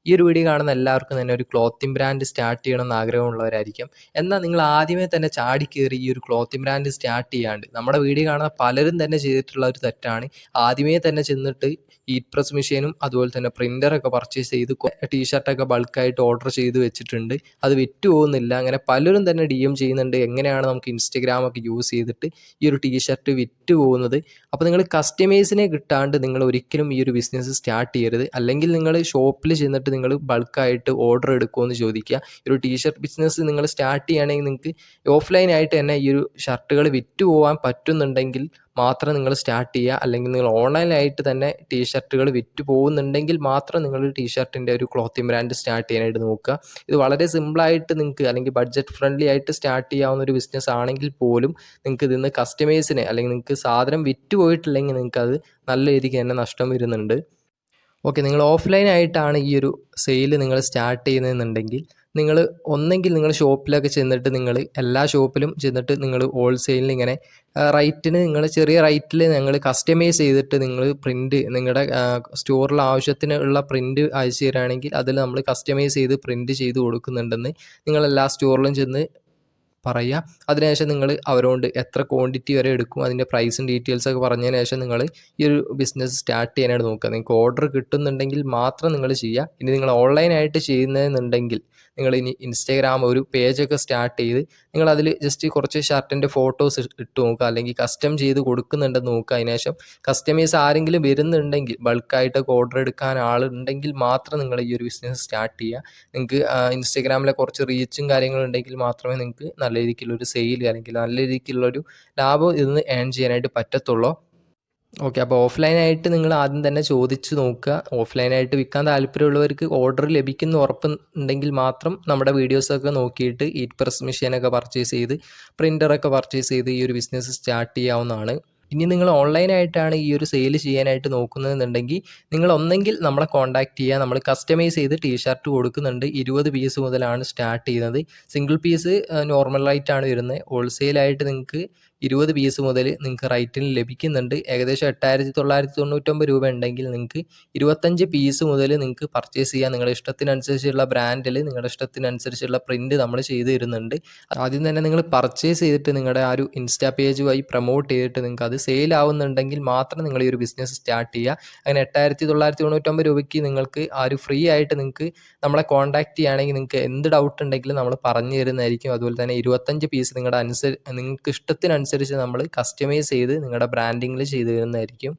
ഈ ഒരു വീഡിയോ കാണുന്ന എല്ലാവർക്കും തന്നെ ഒരു ക്ലോത്തിങ് ബ്രാൻഡ് സ്റ്റാർട്ട് ചെയ്യണമെന്ന് ആഗ്രഹമുള്ളവരായിരിക്കും. എന്നാൽ നിങ്ങൾ ആദ്യമേ തന്നെ ചാടി കയറി ഈ ഒരു ക്ലോത്തിങ് ബ്രാൻഡ് സ്റ്റാർട്ട് ചെയ്യാണ്ട് നമ്മുടെ വീഡിയോ കാണുന്ന പലരും തന്നെ ചെയ്തിട്ടുള്ള ഒരു തെറ്റാണ്. ആദ്യമേ തന്നെ ചെന്നിട്ട് ഹീറ്റ് പ്രസ് മെഷീനും അതുപോലെ തന്നെ പ്രിൻ്ററൊക്കെ പർച്ചേസ് ചെയ്ത് ടീഷർട്ടൊക്കെ ബൾക്കായിട്ട് ഓർഡർ ചെയ്ത് വെച്ചിട്ടുണ്ട്. അത് വിറ്റ് പോകുന്നില്ല. അങ്ങനെ പലരും തന്നെ DM ചെയ്യുന്നുണ്ട്, എങ്ങനെയാണ് നമുക്ക് ഇൻസ്റ്റഗ്രാമൊക്കെ യൂസ് ചെയ്തിട്ട് ഈ ഒരു ടീഷർട്ട് വിറ്റ് പോകുന്നത്. അപ്പോൾ നിങ്ങൾ കസ്റ്റമേഴ്സിനെ കിട്ടാണ്ട് നിങ്ങൾ ഒരിക്കലും ഈ ഒരു ബിസിനസ് സ്റ്റാർട്ട് ചെയ്യരുത്. അല്ലെങ്കിൽ നിങ്ങൾ ഷോപ്പിൽ ചെന്നിട്ട് നിങ്ങൾ ബൾക്കായിട്ട് ഓർഡർ എടുക്കുമെന്ന് ചോദിക്കുക. ഈ ഒരു ടീഷർട്ട് ബിസിനസ് നിങ്ങൾ സ്റ്റാർട്ട് ചെയ്യുകയാണെങ്കിൽ നിങ്ങൾക്ക് ഓഫ്ലൈനായിട്ട് തന്നെ ഈ ഒരു ഷർട്ടുകൾ വിറ്റ് പോകാൻ പറ്റുന്നുണ്ടെങ്കിൽ മാത്രം നിങ്ങൾ സ്റ്റാർട്ട് ചെയ്യുക. അല്ലെങ്കിൽ നിങ്ങൾ ഓൺലൈനായിട്ട് തന്നെ ടീഷർട്ടുകൾ വിറ്റ് പോകുന്നുണ്ടെങ്കിൽ മാത്രം നിങ്ങൾ ടീഷർട്ടിൻ്റെ ഒരു ക്ലോത്തിങ് ബ്രാൻഡ് സ്റ്റാർട്ട് ചെയ്യാനായിട്ട് നോക്കുക. ഇത് വളരെ സിമ്പിളായിട്ട് നിങ്ങൾക്ക് അല്ലെങ്കിൽ ബഡ്ജറ്റ് ഫ്രണ്ട്ലി ആയിട്ട് സ്റ്റാർട്ട് ചെയ്യാവുന്ന ഒരു ബിസിനസ് ആണെങ്കിൽ പോലും നിങ്ങൾക്ക് ഇതിന്ന് കസ്റ്റമേഴ്സിനെ അല്ലെങ്കിൽ നിങ്ങൾക്ക് സാധനം വിറ്റ് പോയിട്ടില്ലെങ്കിൽ നിങ്ങൾക്ക് അത് നല്ല രീതിക്ക് തന്നെ നഷ്ടം വരുന്നുണ്ട്. ഓക്കെ, നിങ്ങൾ ഓഫ്ലൈനായിട്ടാണ് ഈ ഒരു സെയിൽ നിങ്ങൾ സ്റ്റാർട്ട് ചെയ്യുന്നതെന്നുണ്ടെങ്കിൽ നിങ്ങൾ ഒന്നെങ്കിൽ നിങ്ങൾ ഷോപ്പിലൊക്കെ ചെന്നിട്ട് നിങ്ങൾ എല്ലാ ഷോപ്പിലും ചെന്നിട്ട് നിങ്ങൾ ഹോൾസെയിലിന് ഇങ്ങനെ റേറ്റിന് നിങ്ങൾ ചെറിയ റേറ്റിൽ നിങ്ങൾ കസ്റ്റമൈസ് ചെയ്തിട്ട് നിങ്ങൾ പ്രിൻറ്റ് നിങ്ങളുടെ സ്റ്റോറിൽ ആവശ്യത്തിന് ഉള്ള പ്രിൻറ്റ് അയച്ചു തരികയാണെങ്കിൽ അതിൽ നമ്മൾ കസ്റ്റമൈസ് ചെയ്ത് പ്രിൻറ്റ് ചെയ്ത് കൊടുക്കുന്നുണ്ടെന്ന് നിങ്ങൾ എല്ലാ സ്റ്റോറിലും ചെന്ന് പറയുക. അതിനുശേഷം നിങ്ങൾ അവരോട് എത്ര ക്വാണ്ടിറ്റി വരെ എടുക്കും അതിൻ്റെ പ്രൈസും ഡീറ്റെയിൽസൊക്കെ പറഞ്ഞതിന് ശേഷം നിങ്ങൾ ഈ ഒരു ബിസിനസ് സ്റ്റാർട്ട് ചെയ്യാനായിട്ട് നോക്കുക. നിങ്ങൾക്ക് ഓർഡർ കിട്ടുന്നുണ്ടെങ്കിൽ മാത്രം നിങ്ങൾ ചെയ്യുക. ഇനി നിങ്ങൾ ഓൺലൈനായിട്ട് ചെയ്യുന്നതെന്നുണ്ടെങ്കിൽ നിങ്ങൾ ഇനി ഇൻസ്റ്റാഗ്രാം ഒരു പേജൊക്കെ സ്റ്റാർട്ട് ചെയ്ത് നിങ്ങൾ അതിൽ ജസ്റ്റ് കുറച്ച് ഷർട്ടിൻ്റെ ഫോട്ടോസ് ഇട്ട് നോക്കുക, അല്ലെങ്കിൽ കസ്റ്റം ചെയ്ത് കൊടുക്കുന്നുണ്ടെന്ന് നോക്കുക. അതിനുശേഷം കസ്റ്റമേഴ്സ് ആരെങ്കിലും വരുന്നുണ്ടെങ്കിൽ ബൾക്കായിട്ടൊക്കെ ഓർഡർ എടുക്കാൻ ആളുണ്ടെങ്കിൽ മാത്രം നിങ്ങൾ ഈ ഒരു ബിസിനസ് സ്റ്റാർട്ട് ചെയ്യുക. നിങ്ങൾക്ക് ഇൻസ്റ്റാഗ്രാമിലെ കുറച്ച് റീച്ചും കാര്യങ്ങളുണ്ടെങ്കിൽ മാത്രമേ നിങ്ങൾക്ക് നല്ല രീതിക്കുള്ളൊരു സെയിൽ അല്ലെങ്കിൽ നല്ല രീതിക്കുള്ളൊരു ലാഭം ഇതിന് ഏൺ ചെയ്യാനായിട്ട് പറ്റത്തുള്ളൂ. ഓക്കെ, അപ്പോൾ ഓഫ്ലൈനായിട്ട് നിങ്ങൾ ആദ്യം തന്നെ ചോദിച്ച് നോക്കുക. ഓഫ്ലൈനായിട്ട് വിൽക്കാൻ താല്പര്യമുള്ളവർക്ക് ഓർഡർ ലഭിക്കുന്ന ഉറപ്പ് ഉണ്ടെങ്കിൽ മാത്രം നമ്മുടെ വീഡിയോസൊക്കെ നോക്കിയിട്ട് ഹീറ്റ് പ്രസ് മെഷീനൊക്കെ പർച്ചേസ് ചെയ്ത് പ്രിൻ്ററൊക്കെ പർച്ചേസ് ചെയ്ത് ഈ ഒരു ബിസിനസ് സ്റ്റാർട്ട് ചെയ്യാവുന്നതാണ്. ഇനി നിങ്ങൾ ഓൺലൈനായിട്ടാണ് ഈ ഒരു സെയിൽ ചെയ്യാനായിട്ട് നോക്കുന്നതെന്നുണ്ടെങ്കിൽ നിങ്ങൾ ഒന്നെങ്കിൽ നമ്മളെ കോൺടാക്റ്റ് ചെയ്യുക. നമ്മൾ കസ്റ്റമൈസ് ചെയ്ത് ടീഷർട്ട് കൊടുക്കുന്നുണ്ട്. 20 പീസ് മുതലാണ് സ്റ്റാർട്ട് ചെയ്യുന്നത്. സിംഗിൾ പീസ് നോർമൽ റേറ്റാണ് വരുന്നത്. ഹോൾസെയിലായിട്ട് നിങ്ങൾക്ക് 20 പീസ് മുതൽ നിങ്ങൾക്ക് റേറ്റിന് ലഭിക്കുന്നുണ്ട്. ഏകദേശം 8,999 രൂപ ഉണ്ടെങ്കിൽ നിങ്ങൾക്ക് 25 പീസ് മുതൽ നിങ്ങൾക്ക് പർച്ചേസ് ചെയ്യാം. നിങ്ങളുടെ ഇഷ്ടത്തിനനുസരിച്ചുള്ള ബ്രാൻഡിൽ നിങ്ങളുടെ ഇഷ്ടത്തിനനുസരിച്ചുള്ള പ്രിൻറ്റ് നമ്മൾ ചെയ്ത് തരുന്നുണ്ട്. ആദ്യം തന്നെ നിങ്ങൾ പർച്ചേസ് ചെയ്തിട്ട് നിങ്ങളുടെ ആ ഒരു ഇൻസ്റ്റാ പേജ് വഴി പ്രൊമോട്ട് ചെയ്തിട്ട് നിങ്ങൾക്ക് അത് സെയിൽ ആവുന്നുണ്ടെങ്കിൽ മാത്രം നിങ്ങൾ ഈ ഒരു ബിസിനസ് സ്റ്റാർട്ട് ചെയ്യുക. അങ്ങനെ 8,999 രൂപയ്ക്ക് നിങ്ങൾക്ക് ആ ഒരു ഫ്രീ ആയിട്ട് നിങ്ങൾക്ക് നമ്മളെ കോൺടാക്റ്റ് ചെയ്യുകയാണെങ്കിൽ നിങ്ങൾക്ക് എന്ത് ഡൗട്ട് ഉണ്ടെങ്കിലും നമ്മൾ പറഞ്ഞു തരുന്നതായിരിക്കും. അതുപോലെ തന്നെ 25 പീസ് നിങ്ങൾക്ക് ഇഷ്ടത്തിനനുസരിച്ച് നമ്മൾ കസ്റ്റമൈസ് ചെയ്ത് നിങ്ങളുടെ ബ്രാൻഡിങ്ങിൽ ചെയ്ത് തരുന്നതായിരിക്കും.